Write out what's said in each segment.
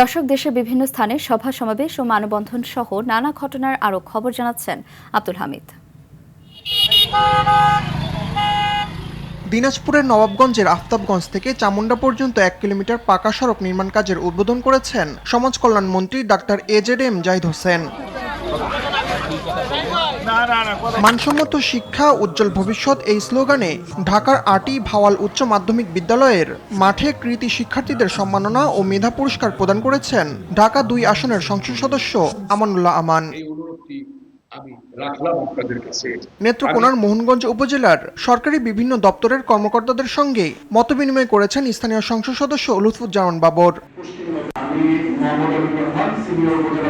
দর্শক, দেশের বিভিন্ন স্থানে সভা সমাবেশ ও মানববন্ধন সহ নানা ঘটনার আরও খবর জানাচ্ছেন আব্দুল হামিদ। দিনাজপুরের নবাবগঞ্জের আফতাবগঞ্জ থেকে চামুন্ডা পর্যন্ত ১ কিলোমিটার পাকা সড়ক নির্মাণ কাজের উদ্বোধন করেছেন সমাজ কল্যাণ মন্ত্রী ডাক্তার এজেডএম জাহিদ হোসেন। মানসম্মত শিক্ষা, উজ্জ্বল ভবিষ্যৎ এই স্লোগানে ঢাকার আটি ভাওয়াল উচ্চ মাধ্যমিক বিদ্যালয়ের মাঠে কৃতী শিক্ষার্থীদের সম্মাননা ও মেধা পুরস্কার প্রদান করেছেন ঢাকা ২ আসনের সংসদ সদস্য আমানুল্লাহ আমান। নেত্রকোনার মোহনগঞ্জ উপজেলার সরকারি বিভিন্ন দপ্তরের কর্মকর্তাদের সঙ্গে মতবিনিময় করেছেন স্থানীয় সংসদ সদস্য লুৎফুজ্জামান বাবর।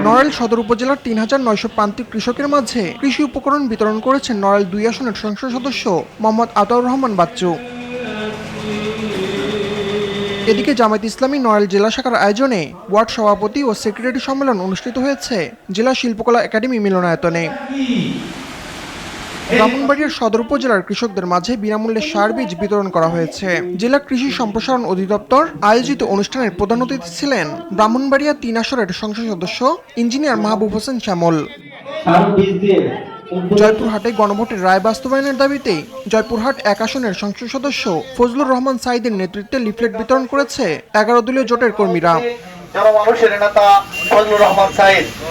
নড়াইল সদর উপজেলার ৩,৯০০ প্রান্তিক কৃষকের মাঝে কৃষি উপকরণ বিতরণ করেছেন নড়াইল ২ আসনের সংসদ সদস্য মোহাম্মদ আতাউর রহমান বাচ্চু। এদিকে জামায়াত ইসলামী নড়াইল জেলা শাখার আয়োজনে ওয়ার্ড সভাপতি ও সেক্রেটারি সম্মেলন অনুষ্ঠিত হয়েছে জেলা শিল্পকলা একাডেমি মিলনায়তনে। ব্রাহ্মণবাড়িয়ার সদর উপজেলার কৃষকদের মাঝে বিনামূল্যে সার বীজ বিতরণ করা হয়েছে। জেলা কৃষি সম্প্রসারণ অধিদপ্তর আয়োজিত অনুষ্ঠানের প্রধান অতিথি ছিলেন ব্রাহ্মণবাড়িয়া ৩ আসনের সংসদ সদস্য ইঞ্জিনিয়ার মাহবুব হোসেন শ্যামল। জয়পুরহাটে গণভোটের রায় বাস্তবায়নের দাবিতে জয়পুরহাট ১ আসনের সংসদ সদস্য ফজলুর রহমান সাইদের নেতৃত্বে লিফলেট বিতরণ করেছে ১১ দলীয় জোটের কর্মীরা।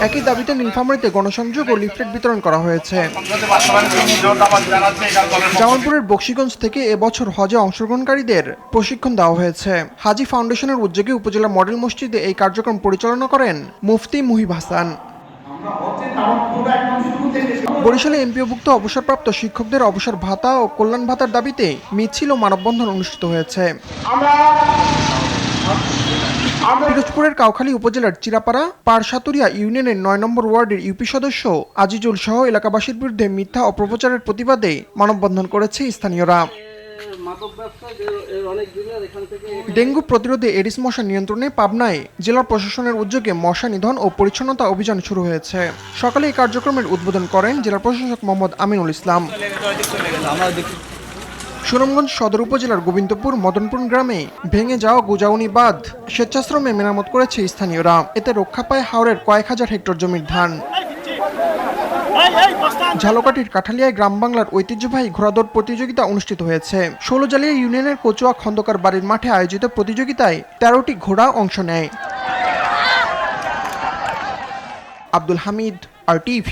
একই দাবিতে নীলফামারীতে গণসংযোগ ও লিফলেট বিতরণ করা হয়েছে। জামালপুরের বকশীগঞ্জ থেকে এবছর হজে অংশগ্রহণকারীদের প্রশিক্ষণ দেওয়া হয়েছে। হাজি ফাউন্ডেশনের উদ্যোগে উপজেলা মডেল মসজিদে এই কার্যক্রম পরিচালনা করেন মুফতি মুহিব হাসান। বরিশালে এমপিওভুক্ত অবসরপ্রাপ্ত শিক্ষকদের অবসর ভাতা ও কল্যাণ ভাতার দাবিতে মিছিল ও মানববন্ধন অনুষ্ঠিত হয়েছে। পিরোজপুরের কাউখালী উপজেলার চিরাপাড়া পারসাতুরিয়া ইউনিয়নের ৯ নম্বর ওয়ার্ডের ইউপি সদস্য আজিজুল সহ এলাকাবাসীর বিরুদ্ধে মিথ্যা অপপ্রচারের প্রতিবাদে মানববন্ধন করেছে স্থানীয়রা। ডেঙ্গু প্রতিরোধে এডিস মশা নিয়ন্ত্রণে পাবনায় জেলা প্রশাসনের উদ্যোগে মশা নিধন ও পরিচ্ছন্নতা অভিযান শুরু হয়েছে। সকালে এই কার্যক্রমের উদ্বোধন করেন জেলা প্রশাসক মোহাম্মদ আমিনুল ইসলাম। সুনামগঞ্জ সদর উপজেলার গোবিন্দপুর মদনপুর গ্রামে ভেঙে যাওয়া গুজাউনি বাঁধ স্বেচ্ছাশ্রমে মেরামত করেছে স্থানীয়রা। এতে রক্ষা পায় হাওরের কয়েক হাজার হেক্টর জমির ধান। ঝালকাঠির কাঠালিয়ায় গ্রাম বাংলার ঐতিহ্যবাহী ঘোড়াদৌড় প্রতিযোগিতা অনুষ্ঠিত হয়েছে। ষোলজালিয়া ইউনিয়নের কচুয়া খন্দকার বাড়ির মাঠে আয়োজিত প্রতিযোগিতায় ১৩টি ঘোড়া অংশ নেয়। আব্দুল হামিদ, RTV।